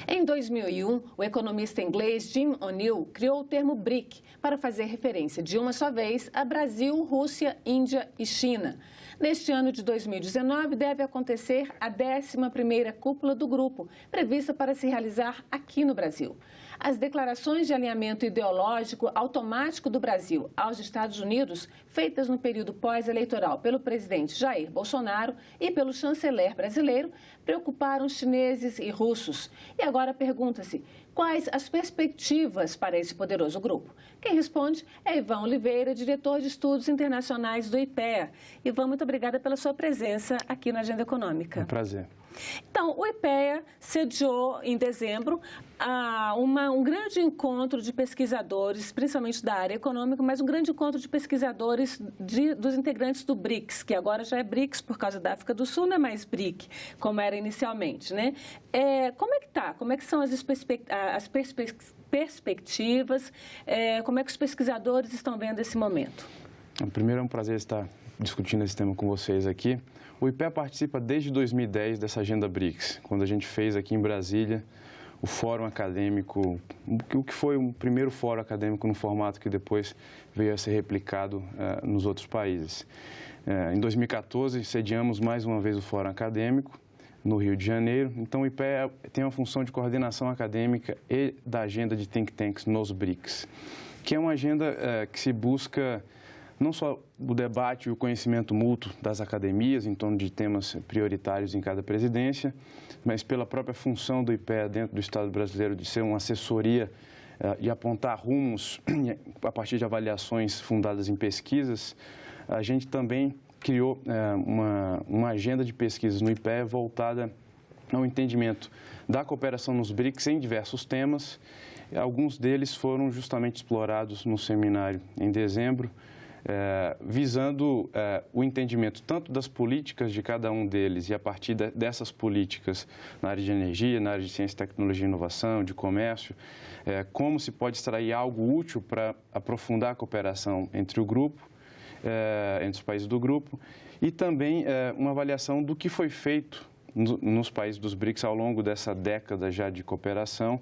Em 2001, o economista inglês Jim O'Neill criou o termo BRIC para fazer referência de uma só vez a Brasil, Rússia, Índia e China. Neste ano de 2019, deve acontecer a 11ª cúpula do grupo, prevista para se realizar aqui no Brasil. As declarações de alinhamento ideológico automático do Brasil aos Estados Unidos, feitas no período pós-eleitoral pelo presidente Jair Bolsonaro e pelo chanceler brasileiro, preocuparam chineses e russos. E agora pergunta-se, quais as perspectivas para esse poderoso grupo? Quem responde é Ivan Oliveira, diretor de Estudos Internacionais do IPEA. Ivan, muito obrigada pela sua presença aqui na Agenda Econômica. Um prazer. Então, o IPEA sediou em dezembro um grande encontro de pesquisadores, principalmente da área econômica, mas um grande encontro de pesquisadores dos integrantes do BRICS, que agora já é BRICS por causa da África do Sul, não é mais BRIC, como era inicialmente, né? Como é que está? Como é que são as perspectivas? Como é que os pesquisadores estão vendo esse momento? Primeiro, é um prazer estar discutindo esse tema com vocês aqui. O IPEA participa desde 2010 dessa agenda BRICS, quando a gente fez aqui em Brasília o fórum acadêmico, o que foi o primeiro fórum acadêmico no formato que depois veio a ser replicado nos outros países. Em 2014, sediamos mais uma vez o fórum acadêmico no Rio de Janeiro. Então, o IPEA tem uma função de coordenação acadêmica e da agenda de think tanks nos BRICS, que é uma agenda que se busca não só o debate e o conhecimento mútuo das academias em torno de temas prioritários em cada presidência, mas pela própria função do IPEA dentro do Estado brasileiro de ser uma assessoria e apontar rumos a partir de avaliações fundadas em pesquisas. A gente também criou uma agenda de pesquisas no IPEA voltada ao entendimento da cooperação nos BRICS em diversos temas. Alguns deles foram justamente explorados no seminário em dezembro, visando o entendimento tanto das políticas de cada um deles e a partir dessas políticas na área de energia, na área de ciência, tecnologia e inovação, de comércio, como se pode extrair algo útil para aprofundar a cooperação entre o grupo, entre os países do grupo, e também uma avaliação do que foi feito nos países dos BRICS ao longo dessa década já de cooperação,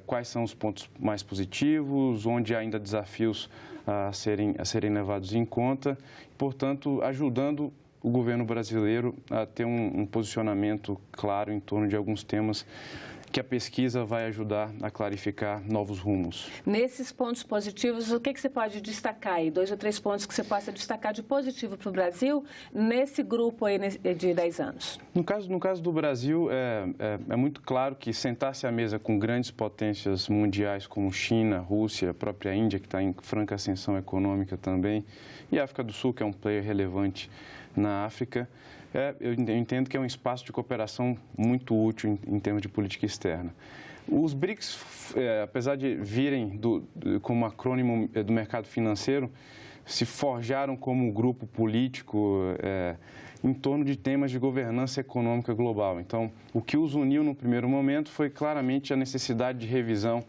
quais são os pontos mais positivos, onde há ainda desafios a serem levados em conta, portanto, ajudando o governo brasileiro a ter um posicionamento claro em torno de alguns temas que a pesquisa vai ajudar a clarificar novos rumos. Nesses pontos positivos, o que você pode destacar aí? 2 ou 3 pontos que você possa destacar de positivo para o Brasil nesse grupo aí de 10 anos? No caso do Brasil, é muito claro que sentar-se à mesa com grandes potências mundiais como China, Rússia, a própria Índia, que está em franca ascensão econômica também, e a África do Sul, que é um player relevante na África, eu entendo que é um espaço de cooperação muito útil em termos de política externa. Os BRICS, apesar de virem como acrônimo do mercado financeiro, se forjaram como um grupo político em torno de temas de governança econômica global. Então, o que os uniu no primeiro momento foi claramente a necessidade de revisão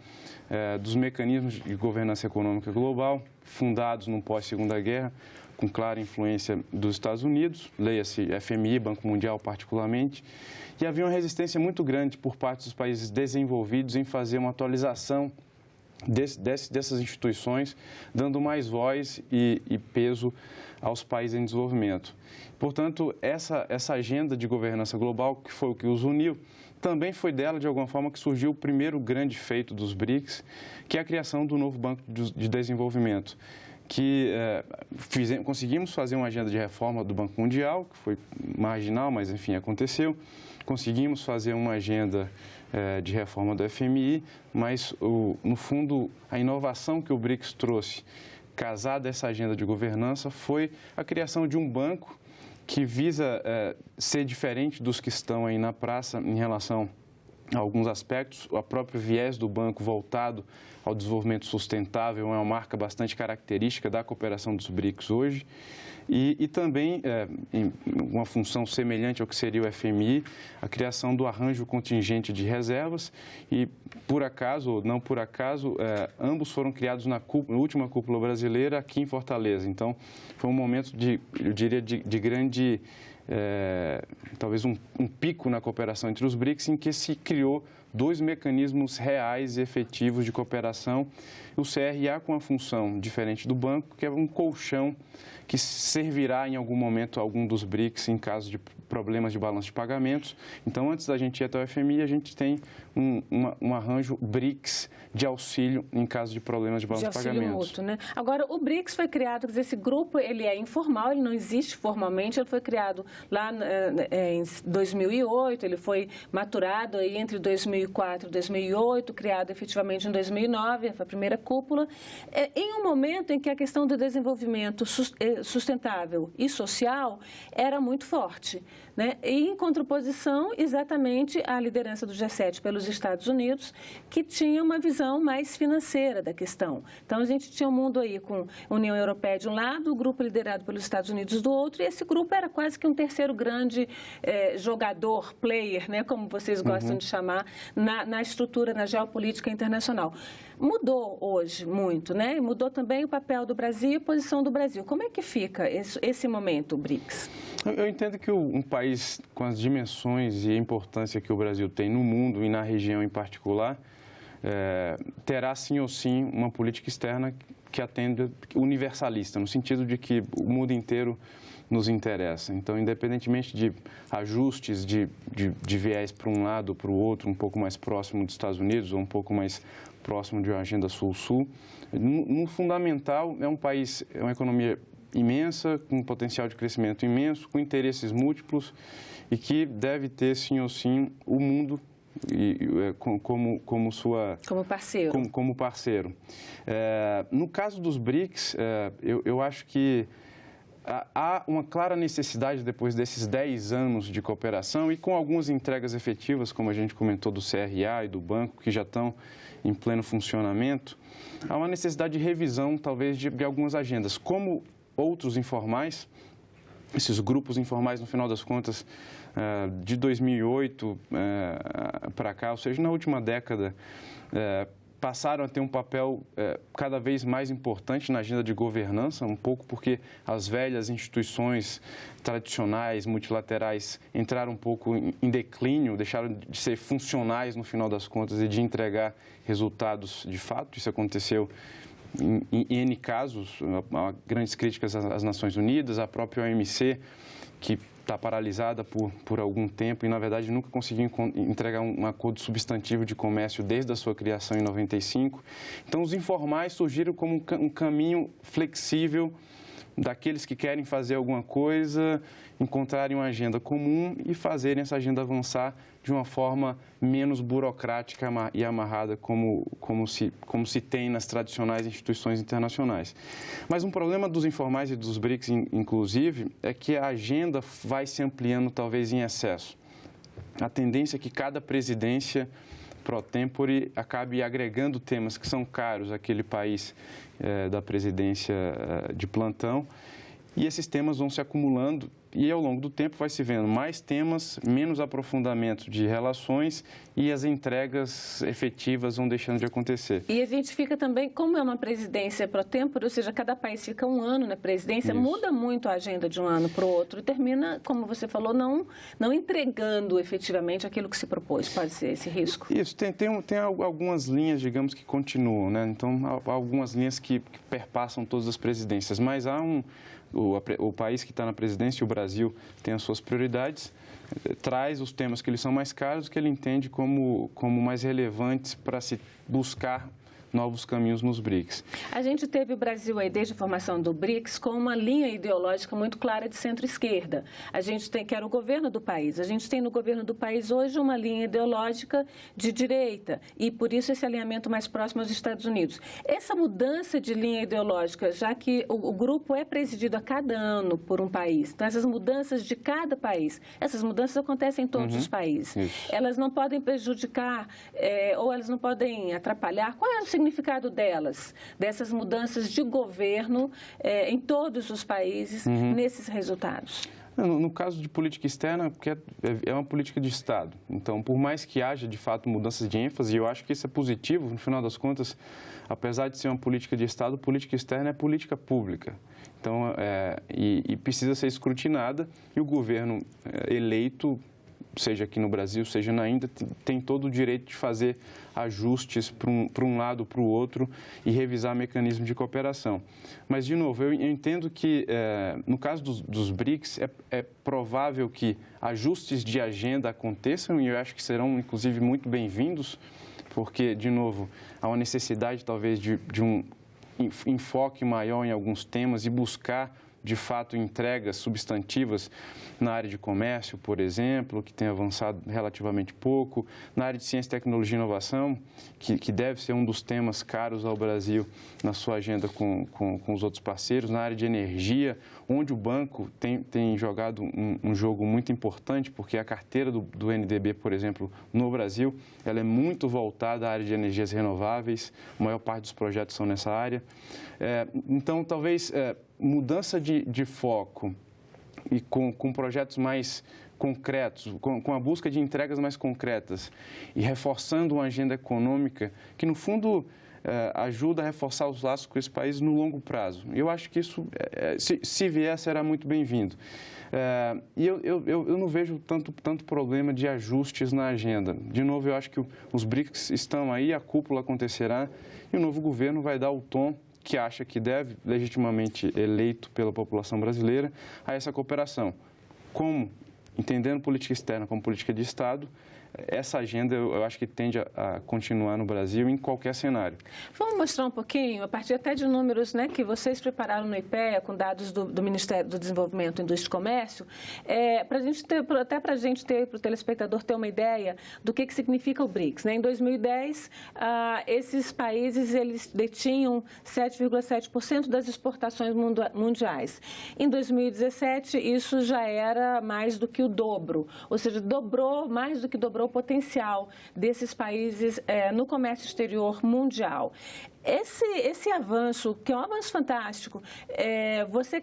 dos mecanismos de governança econômica global, fundados no pós-Segunda Guerra, com clara influência dos Estados Unidos, leia-se FMI, Banco Mundial particularmente, e havia uma resistência muito grande por parte dos países desenvolvidos em fazer uma atualização dessas instituições, dando mais voz e peso aos países em desenvolvimento. Portanto, essa agenda de governança global, que foi o que os uniu, também foi dela, de alguma forma, que surgiu o primeiro grande feito dos BRICS, que é a criação do novo Banco de Desenvolvimento, que conseguimos fazer uma agenda de reforma do Banco Mundial, que foi marginal, mas, enfim, aconteceu. Conseguimos fazer uma agenda de reforma do FMI, mas, no fundo, a inovação que o BRICS trouxe, casada essa agenda de governança, foi a criação de um banco que visa ser diferente dos que estão aí na praça em relação a alguns aspectos. O próprio viés do banco voltado ao desenvolvimento sustentável é uma marca bastante característica da cooperação dos BRICS hoje. E também, em uma função semelhante ao que seria o FMI, a criação do arranjo contingente de reservas e, por acaso ou não por acaso, ambos foram criados na última cúpula brasileira aqui em Fortaleza. Então, foi um momento, eu diria, de grande, talvez um pico na cooperação entre os BRICS, em que se criou dois mecanismos reais e efetivos de cooperação. O CRA com a função diferente do banco, que é um colchão que servirá em algum momento a algum dos BRICS em caso de problemas de balanço de pagamentos. Então, antes da gente ir até o FMI, a gente tem um arranjo BRICS de auxílio em caso de problemas de balanço de pagamentos. Mútuo, né? Agora, o BRICS foi criado, quer dizer, esse grupo ele é informal, ele não existe formalmente, ele foi criado lá em 2008, ele foi maturado aí entre 2004 e 2008, criado efetivamente em 2009, foi a primeira cúpula, em um momento em que a questão do desenvolvimento sustentável e social era muito forte, né? E em contraposição exatamente à liderança do G7 pelos Estados Unidos, que tinha uma visão mais financeira da questão. Então, a gente tinha um mundo aí com a União Europeia de um lado, o grupo liderado pelos Estados Unidos do outro, e esse grupo era quase que um terceiro grande jogador, player, né, como vocês gostam de chamar, na estrutura, na geopolítica internacional. Mudou hoje muito, né? E mudou também o papel do Brasil e a posição do Brasil. Como é que fica esse momento, BRICS? Eu entendo que um país com as dimensões e a importância que o Brasil tem no mundo e na região em particular, terá sim ou sim uma política externa que atenda universalista, no sentido de que o mundo inteiro nos interessa. Então, independentemente de ajustes de viés para um lado ou para o outro, um pouco mais próximo dos Estados Unidos ou um pouco mais próximo de uma agenda Sul-Sul, no fundamental é um país, é uma economia imensa, com um potencial de crescimento imenso, com interesses múltiplos e que deve ter sim ou sim o mundo como parceiro. Como parceiro. No caso dos BRICS, eu acho que há uma clara necessidade, depois desses 10 anos de cooperação e com algumas entregas efetivas, como a gente comentou do CRA e do banco, que já estão em pleno funcionamento, há uma necessidade de revisão, talvez, de algumas agendas. Como outros informais, esses grupos informais, no final das contas, de 2008 para cá, ou seja, na última década, passaram a ter um papel cada vez mais importante na agenda de governança, um pouco porque as velhas instituições tradicionais, multilaterais, entraram um pouco em declínio, deixaram de ser funcionais no final das contas e de entregar resultados de fato. Isso aconteceu em N casos, há grandes críticas às Nações Unidas, à própria OMC, que está paralisada por algum tempo e, na verdade, nunca conseguiu entregar um acordo substantivo de comércio desde a sua criação em 95. Então, os informais surgiram como um caminho flexível daqueles que querem fazer alguma coisa, encontrarem uma agenda comum e fazerem essa agenda avançar de uma forma menos burocrática e amarrada como se tem nas tradicionais instituições internacionais. Mas um problema dos informais e dos BRICS, inclusive, é que a agenda vai se ampliando talvez em excesso. A tendência é que cada presidência pro tempore acabe agregando temas que são caros àquele país da presidência de plantão, e esses temas vão se acumulando e, ao longo do tempo, vai se vendo mais temas, menos aprofundamento de relações e as entregas efetivas vão deixando de acontecer. E a gente fica também, como é uma presidência pro tempore, ou seja, cada país fica um ano na presidência, isso muda muito a agenda de um ano para o outro e termina, como você falou, não entregando efetivamente aquilo que se propôs. Pode ser esse risco? Isso, tem algumas linhas, digamos, que continuam, né? Então, há algumas linhas que perpassam todas as presidências, mas há o país que está na presidência, o Brasil, tem as suas prioridades, traz os temas que eles são mais caros, que ele entende como mais relevantes para se buscar novos caminhos nos BRICS. A gente teve o Brasil aí, desde a formação do BRICS, com uma linha ideológica muito clara de centro-esquerda. A gente tem, que era o governo do país. A gente tem no governo do país hoje uma linha ideológica de direita e, por isso, esse alinhamento mais próximo aos Estados Unidos. Essa mudança de linha ideológica, já que o grupo é presidido a cada ano por um país, então essas mudanças de cada país, essas mudanças acontecem em todos os países. Isso. Elas não podem prejudicar ou elas não podem atrapalhar. Qual é o significado dessas mudanças de governo em todos os países nesses resultados? No caso de política externa, porque é uma política de Estado. Então, por mais que haja, de fato, mudanças de ênfase, e eu acho que isso é positivo, no final das contas, apesar de ser uma política de Estado, política externa é política pública. Então, e precisa ser escrutinada, e o governo eleito seja aqui no Brasil, seja na Índia, tem todo o direito de fazer ajustes para um lado ou para o outro e revisar mecanismos de cooperação. Mas, de novo, eu entendo que, no caso dos BRICS, é provável que ajustes de agenda aconteçam e eu acho que serão, inclusive, muito bem-vindos, porque, de novo, há uma necessidade, talvez, de um enfoque maior em alguns temas e buscar, de fato, entregas substantivas na área de comércio, por exemplo, que tem avançado relativamente pouco, na área de ciência, tecnologia e inovação, que deve ser um dos temas caros ao Brasil na sua agenda com os outros parceiros, na área de energia, onde o banco tem jogado um jogo muito importante, porque a carteira do NDB, por exemplo, no Brasil, ela é muito voltada à área de energias renováveis, a maior parte dos projetos são nessa área. Então, talvez mudança de foco e com projetos mais concretos, com a busca de entregas mais concretas e reforçando uma agenda econômica que, no fundo, ajuda a reforçar os laços com esse país no longo prazo. Eu acho que isso, se vier, será muito bem-vindo. E eu não vejo tanto problema de ajustes na agenda. De novo, eu acho que os BRICS estão aí, a cúpula acontecerá e o novo governo vai dar o tom que acha que deve, legitimamente eleito pela população brasileira, a essa cooperação. Entendendo política externa como política de Estado, essa agenda eu acho que tende a continuar no Brasil em qualquer cenário. Vamos mostrar um pouquinho, a partir até de números, né, que vocês prepararam no IPEA, com dados do Ministério do Desenvolvimento, Indústria e Comércio, para a gente ter, para o telespectador ter uma ideia do que significa o BRICS. Né? Em 2010, esses países eles detinham 7,7% das exportações mundiais. Em 2017, isso já era mais do que o dobro, ou seja, mais do que dobrou o potencial desses países no comércio exterior mundial. Esse avanço, que é um avanço fantástico,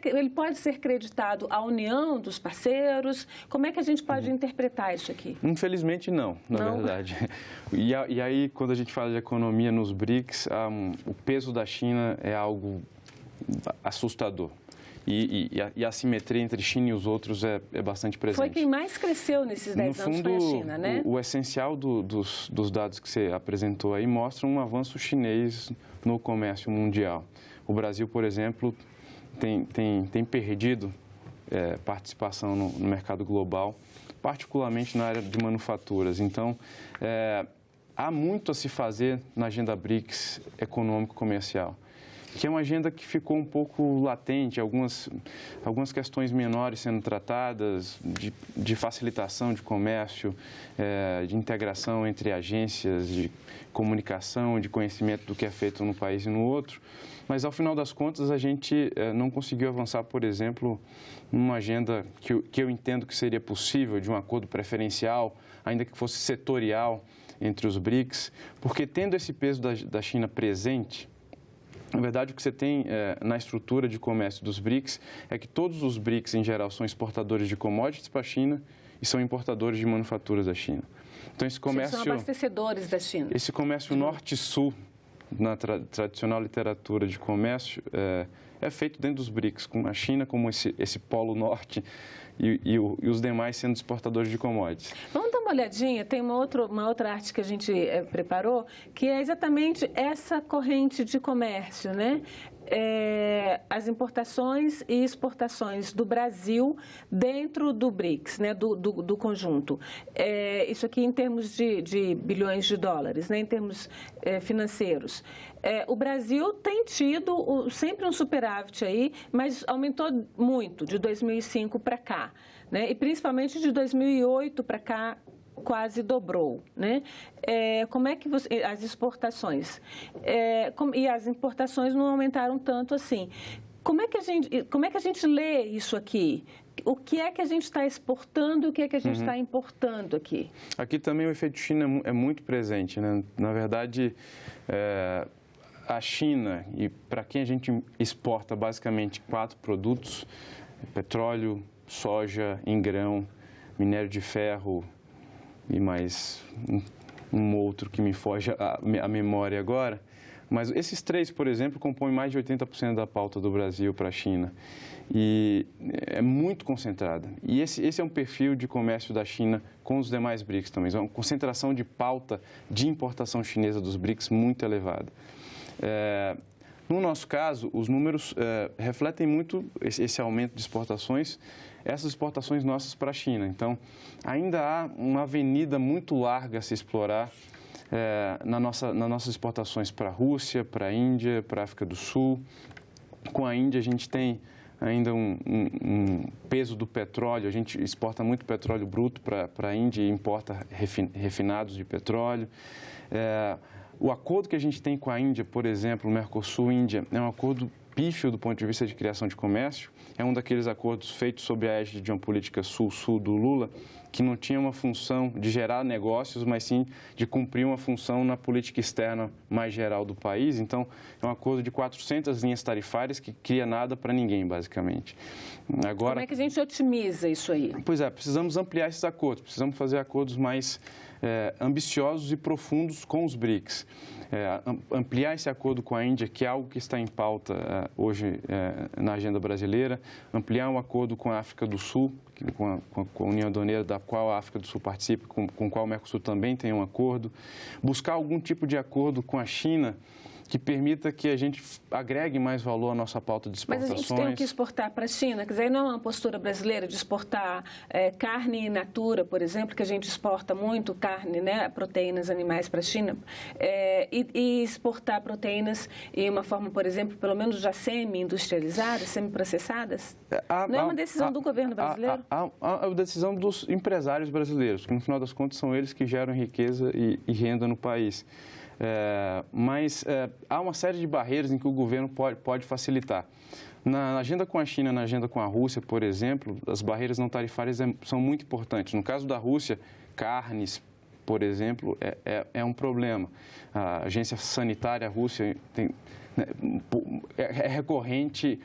ele pode ser creditado à união dos parceiros? Como é que a gente pode interpretar isso aqui? Infelizmente, não, na verdade. E aí, quando a gente fala de economia nos BRICS, o peso da China é algo assustador. E a assimetria entre China e os outros é bastante presente. Foi quem mais cresceu nesses 10 anos, foi a China, né? O essencial dos dados que você apresentou aí mostra um avanço chinês no comércio mundial. O Brasil, por exemplo, tem perdido participação no mercado global, particularmente na área de manufaturas. Então, há muito a se fazer na agenda BRICS econômico-comercial, que é uma agenda que ficou um pouco latente, algumas questões menores sendo tratadas, de facilitação de comércio, de integração entre agências, de comunicação, de conhecimento do que é feito num país e no outro. Mas, ao final das contas, a gente não conseguiu avançar, por exemplo, numa agenda que eu entendo que seria possível, de um acordo preferencial, ainda que fosse setorial, entre os BRICS, porque tendo esse peso da China presente, na verdade, o que você tem na estrutura de comércio dos BRICS é que todos os BRICS, em geral, são exportadores de commodities para a China e são importadores de manufaturas da China. Então, esse comércio... São abastecedores da China. Esse comércio norte-sul, na tradicional literatura de comércio, é feito dentro dos BRICS, com a China como esse polo norte e os demais sendo exportadores de commodities. Vamos dar uma olhadinha, tem uma outra arte que a gente preparou, que é exatamente essa corrente de comércio, né? As importações e exportações do Brasil dentro do BRICS, né, do conjunto. Isso aqui em termos de bilhões de dólares, né, em termos financeiros. O Brasil tem tido sempre um superávit aí, mas aumentou muito de 2005 para cá, né, e principalmente de 2008 para cá, quase dobrou, né? Como é que as exportações e as importações não aumentaram tanto assim? Como é que a gente lê isso aqui? O que é que a gente está exportando e o que é que a gente está importando aqui? Aqui também o efeito China é muito presente, né? Na verdade, a China, e para quem a gente exporta basicamente 4 produtos, petróleo, soja em grão, minério de ferro, e mais um outro que me foge a memória agora, Mas esses três, por exemplo, compõem mais de 80% da pauta do Brasil para a China. E é muito concentrada. E esse é um perfil de comércio da China com os demais BRICS também. É uma concentração de pauta de importação chinesa dos BRICS muito elevada. No nosso caso, os números refletem muito esse aumento de exportações, essas exportações nossas para a China. Então, ainda há uma avenida muito larga a se explorar nas nossas exportações para a Rússia, para a Índia, para a África do Sul. Com a Índia, a gente tem ainda um peso do petróleo, a gente exporta muito petróleo bruto para a Índia e importa refinados de petróleo. O acordo que a gente tem com a Índia, por exemplo, o Mercosul-Índia, é um acordo pífio do ponto de vista de criação de comércio. É um daqueles acordos feitos sob a égide de uma política sul-sul do Lula, que não tinha uma função de gerar negócios, mas sim de cumprir uma função na política externa mais geral do país. Então, é um acordo de 400 linhas tarifárias que cria nada para ninguém, basicamente. Agora, como é que a gente otimiza isso aí? Pois é, precisamos ampliar esses acordos, precisamos fazer acordos mais ambiciosos e profundos com os BRICS. Ampliar esse acordo com a Índia, que é algo que está em pauta hoje na agenda brasileira, ampliar um acordo com a África do Sul, com a União Aduaneira, da qual a África do Sul participa, com o qual o Mercosul também tem um acordo, buscar algum tipo de acordo com a China que permita que a gente agregue mais valor à nossa pauta de exportações. Mas a gente tem que exportar para a China, quer dizer, não é uma postura brasileira de exportar carne in natura, por exemplo, que a gente exporta muito carne, né, proteínas animais para a China, e exportar proteínas em uma forma, por exemplo, pelo menos já semi-industrializadas, semi-processadas? Não é uma decisão do governo brasileiro? É a decisão dos empresários brasileiros, que no final das contas são eles que geram riqueza e renda no país. Mas há uma série de barreiras em que o governo pode facilitar. Na agenda com a China, na agenda com a Rússia, por exemplo, as barreiras não tarifárias são muito importantes. No caso da Rússia, carnes, por exemplo, é um problema. A agência sanitária russa é recorrente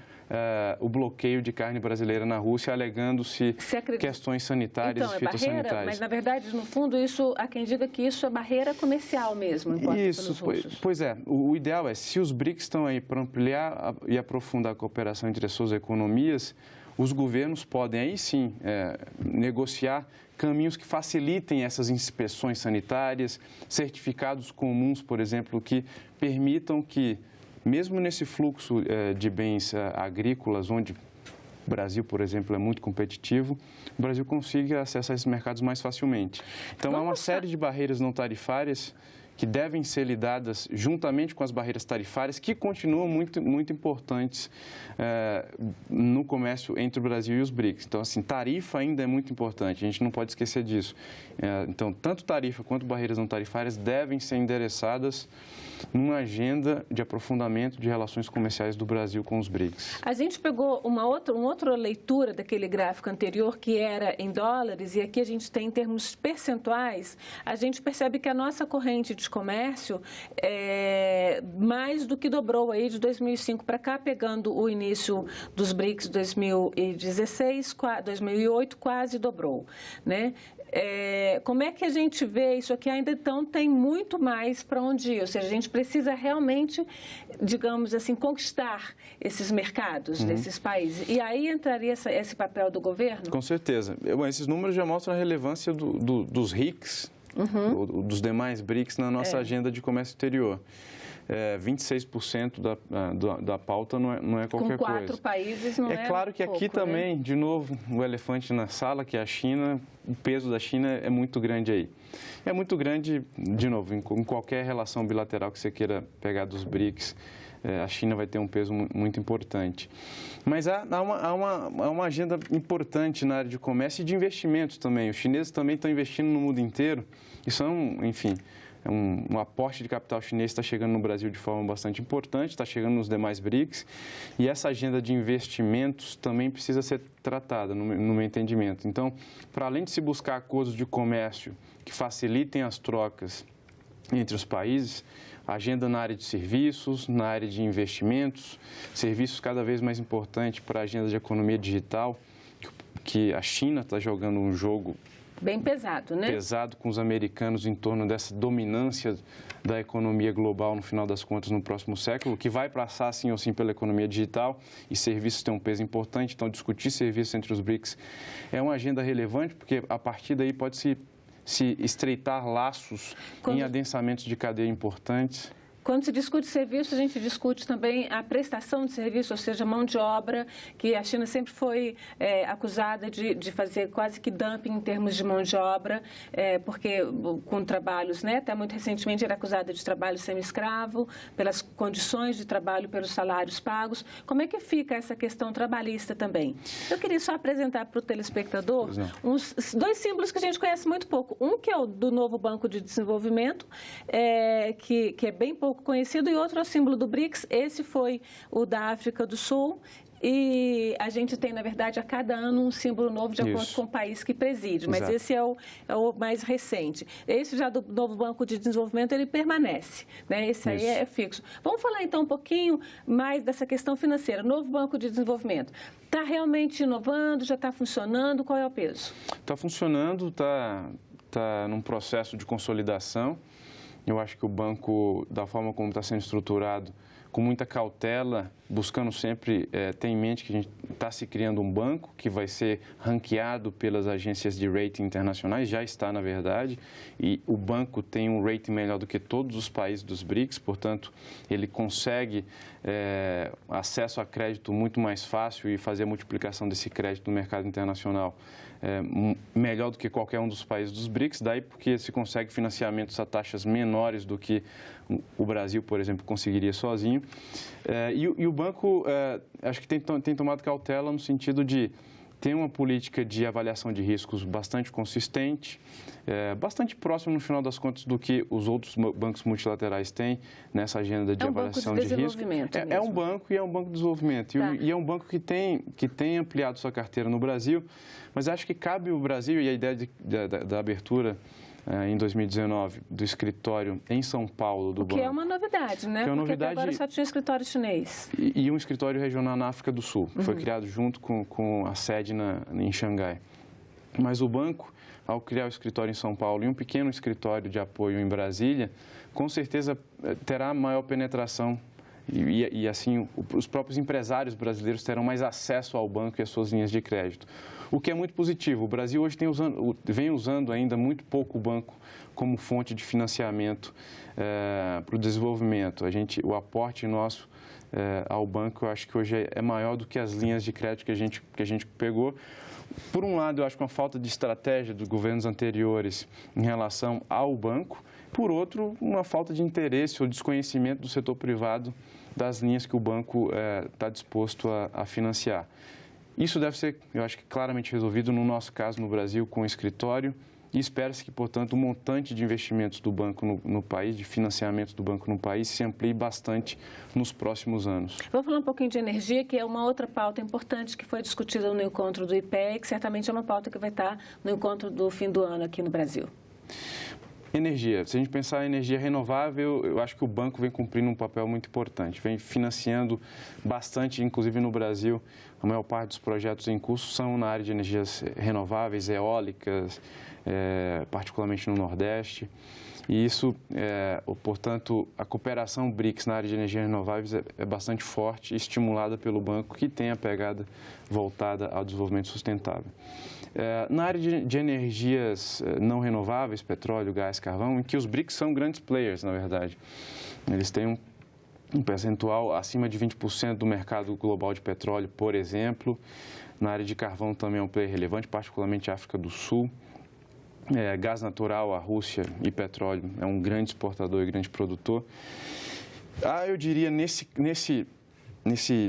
o bloqueio de carne brasileira na Rússia, alegando-se questões sanitárias e fitossanitárias. Barreira, mas, na verdade, no fundo, há quem diga que isso é barreira comercial mesmo, isso, pois é. O ideal é, se os BRICS estão aí para ampliar e aprofundar a cooperação entre as suas economias, os governos podem, aí sim, negociar caminhos que facilitem essas inspeções sanitárias, certificados comuns, por exemplo, que permitam que, mesmo nesse fluxo de bens agrícolas, onde o Brasil, por exemplo, é muito competitivo, o Brasil consiga acessar esses mercados mais facilmente. Então, há uma série de barreiras não tarifárias que devem ser lidadas juntamente com as barreiras tarifárias, que continuam muito importantes no comércio entre o Brasil e os BRICS. Então, assim, tarifa ainda é muito importante, a gente não pode esquecer disso. Então, tanto tarifa quanto barreiras não tarifárias devem ser endereçadas numa agenda de aprofundamento de relações comerciais do Brasil com os BRICS. A gente pegou uma outra leitura daquele gráfico anterior, que era em dólares, e aqui a gente tem em termos percentuais, a gente percebe que a nossa corrente de comércio mais do que dobrou aí de 2005 para cá, pegando o início dos BRICS 2016, 2008 quase dobrou, né? Como é que a gente vê isso aqui? Ainda então tem muito mais para onde ir, ou seja, a gente precisa realmente, digamos assim, conquistar esses mercados desses países. E aí entraria esse papel do governo? Com certeza. Esses números já mostram a relevância dos RICS, dos demais BRICS na nossa agenda de comércio exterior. 26% da pauta não é qualquer coisa. Com 4 países não é claro que aqui pouco, também, né? De novo, o elefante na sala, que é a China, o peso da China é muito grande aí. É muito grande, de novo, em qualquer relação bilateral que você queira pegar dos BRICS, a China vai ter um peso muito importante. Mas há uma agenda importante na área de comércio e de investimentos também. Os chineses também estão investindo no mundo inteiro. Isso enfim, um aporte de capital chinês está chegando no Brasil de forma bastante importante, está chegando nos demais BRICS, e essa agenda de investimentos também precisa ser tratada, no meu entendimento. Então, para além de se buscar acordos de comércio que facilitem as trocas entre os países, a agenda na área de serviços, na área de investimentos, serviços cada vez mais importantes para a agenda de economia digital, que a China está jogando um jogo Bem pesado, né? Pesado, com os americanos em torno dessa dominância da economia global, no final das contas, no próximo século, que vai passar, sim ou sim, pela economia digital, e serviços têm um peso importante. Então, discutir serviços entre os BRICS é uma agenda relevante, porque a partir daí pode-se estreitar laços em adensamentos de cadeia importantes. Quando se discute serviço, a gente discute também a prestação de serviço, ou seja, mão de obra, que a China sempre foi acusada de fazer quase que dumping em termos de mão de obra, porque com trabalhos, né, até muito recentemente era acusada de trabalho semi-escravo, pelas condições de trabalho, pelos salários pagos. Como é que fica essa questão trabalhista também? Eu queria só apresentar para o telespectador dois símbolos que a gente conhece muito pouco. Um que é o do novo Banco de Desenvolvimento, que é bem pouco conhecido, e outro é o símbolo do BRICS. Esse foi o da África do Sul. E a gente tem, na verdade, a cada ano um símbolo novo de acordo com o país que preside, mas Exato. esse é o mais recente. Esse já do novo Banco de Desenvolvimento, ele permanece, né? Esse aí é fixo. Vamos falar então um pouquinho mais dessa questão financeira. Novo Banco de Desenvolvimento, está realmente inovando, já está funcionando? Qual é o peso? Está funcionando, está num processo de consolidação. Eu acho que o banco, da forma como está sendo estruturado, com muita cautela, buscando sempre ter em mente que a gente está se criando um banco que vai ser ranqueado pelas agências de rating internacionais, já está, na verdade, e o banco tem um rating melhor do que todos os países dos BRICS, portanto, ele consegue acesso a crédito muito mais fácil e fazer a multiplicação desse crédito no mercado internacional melhor do que qualquer um dos países dos BRICS, daí porque se consegue financiamentos a taxas menores do que o Brasil, por exemplo, conseguiria sozinho. E o banco, acho que tem tomado cautela no sentido de ter uma política de avaliação de riscos bastante consistente, bastante próximo, no final das contas, do que os outros bancos multilaterais têm nessa agenda de avaliação de risco. É um banco e é um banco de desenvolvimento. Tá. E é um banco que tem ampliado sua carteira no Brasil, mas acho que cabe o Brasil, e a ideia da abertura em 2019 do escritório em São Paulo do banco. Que é uma novidade, né? Porque até agora só tinha escritório chinês. E um escritório regional na África do Sul. Foi criado junto com a sede em Xangai. Mas o banco, ao criar o escritório em São Paulo e um pequeno escritório de apoio em Brasília, com certeza terá maior penetração e assim, os próprios empresários brasileiros terão mais acesso ao banco e às suas linhas de crédito. O que é muito positivo. O Brasil hoje vem usando ainda muito pouco o banco como fonte de financiamento para o desenvolvimento. O aporte nosso ao banco, eu acho que hoje é maior do que as linhas de crédito que a gente pegou. Por um lado, eu acho que uma falta de estratégia dos governos anteriores em relação ao banco. Por outro, uma falta de interesse ou desconhecimento do setor privado das linhas que o banco está disposto a financiar. Isso deve ser, eu acho que claramente resolvido no nosso caso no Brasil com o escritório e espera-se que, portanto, o montante de investimentos do banco no país, de financiamento do banco no país, se amplie bastante nos próximos anos. Vou falar um pouquinho de energia, que é uma outra pauta importante que foi discutida no encontro do IPEA, que certamente é uma pauta que vai estar no encontro do fim do ano aqui no Brasil. Energia. Se a gente pensar em energia renovável, eu acho que o banco vem cumprindo um papel muito importante, vem financiando bastante, inclusive no Brasil, a maior parte dos projetos em curso são na área de energias renováveis, eólicas, particularmente no Nordeste. E isso, portanto, a cooperação BRICS na área de energias renováveis é bastante forte, estimulada pelo banco, que tem a pegada voltada ao desenvolvimento sustentável. Na área de energias não renováveis, petróleo, gás, carvão, em que os BRICS são grandes players, na verdade. Eles têm um percentual acima de 20% do mercado global de petróleo, por exemplo. Na área de carvão também é um player relevante, particularmente a África do Sul. Gás natural, a Rússia e petróleo é um grande exportador e grande produtor. Eu diria, nesse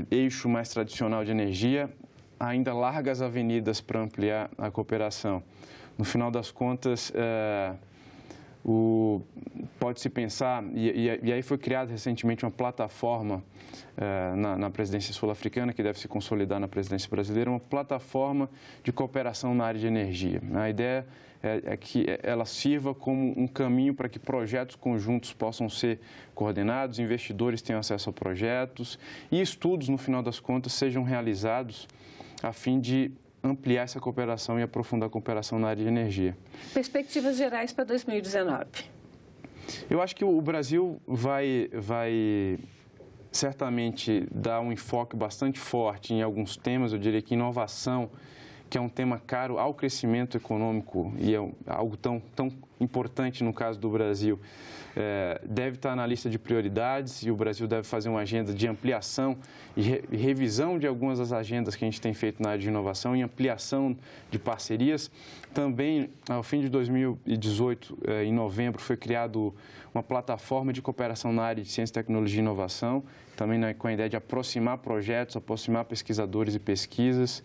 eixo mais tradicional de energia, ainda largas avenidas para ampliar a cooperação. No final das contas, pode-se pensar, e aí foi criada recentemente uma plataforma na presidência sul-africana, que deve se consolidar na presidência brasileira, uma plataforma de cooperação na área de energia. A ideia é que ela sirva como um caminho para que projetos conjuntos possam ser coordenados, investidores tenham acesso a projetos e estudos, no final das contas, sejam realizados a fim de ampliar essa cooperação e aprofundar a cooperação na área de energia. Perspectivas gerais para 2019? Eu acho que o Brasil vai certamente dar um enfoque bastante forte em alguns temas. Eu diria que inovação, que é um tema caro ao crescimento econômico e é algo tão importante no caso do Brasil, deve estar na lista de prioridades, e o Brasil deve fazer uma agenda de ampliação e revisão de algumas das agendas que a gente tem feito na área de inovação e ampliação de parcerias. Também, ao fim de 2018, em novembro, foi criado uma plataforma de cooperação na área de ciência, tecnologia e inovação, também com a ideia de aproximar projetos, aproximar pesquisadores e pesquisas.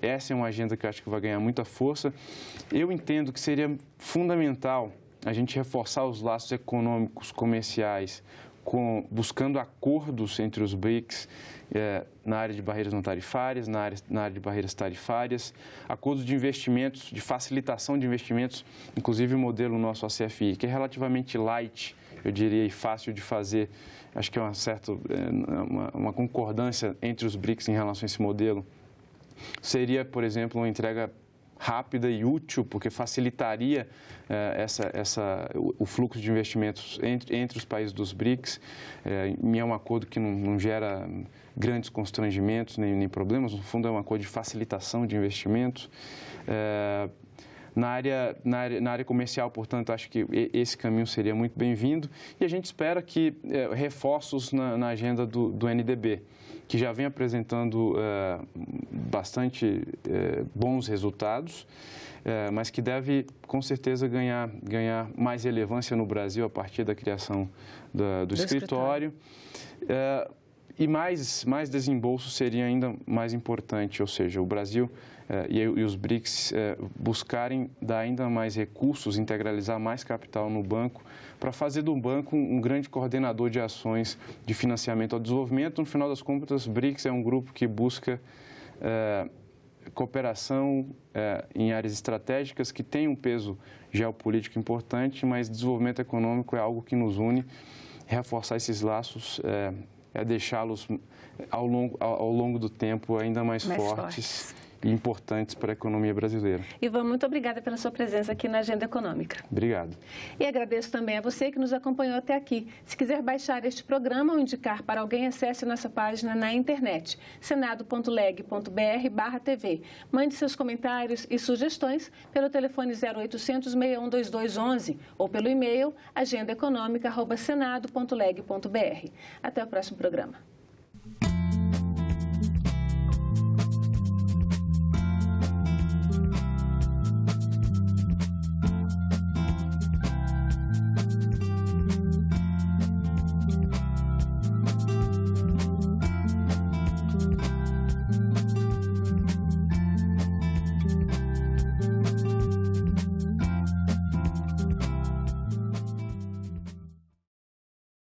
Essa é uma agenda que eu acho que vai ganhar muita força. Eu entendo que seria fundamental a gente reforçar os laços econômicos, comerciais, buscando acordos entre os BRICS na área de barreiras não tarifárias, na área de barreiras tarifárias, acordos de investimentos, de facilitação de investimentos, inclusive o modelo nosso ACFI, que é relativamente light, eu diria, e fácil de fazer. Acho que é uma concordância entre os BRICS em relação a esse modelo. Seria, por exemplo, uma entrega rápida e útil, porque facilitaria o fluxo de investimentos entre os países dos BRICS. E é um acordo que não gera grandes constrangimentos nem problemas. No fundo, é um acordo de facilitação de investimentos. Na área comercial, portanto, acho que esse caminho seria muito bem-vindo. E a gente espera que reforços na agenda do NDB, que já vem apresentando bastante bons resultados, mas que deve, com certeza, ganhar mais relevância no Brasil a partir da criação do escritório. E mais desembolso seria ainda mais importante, ou seja, o Brasil e os BRICS buscarem dar ainda mais recursos, integralizar mais capital no banco, para fazer do banco um grande coordenador de ações de financiamento ao desenvolvimento. No final das contas, o BRICS é um grupo que busca cooperação em áreas estratégicas que tem um peso geopolítico importante, mas desenvolvimento econômico é algo que nos une. Reforçar esses laços deixá-los ao longo do tempo ainda mais fortes e importantes para a economia brasileira. Ivan, muito obrigada pela sua presença aqui na Agenda Econômica. Obrigado. E agradeço também a você que nos acompanhou até aqui. Se quiser baixar este programa ou indicar para alguém, acesse nossa página na internet, senado.leg.br/TV. Mande seus comentários e sugestões pelo telefone 0800 61 2211 ou pelo e-mail agendaeconomica@senado.leg.br. Até o próximo programa.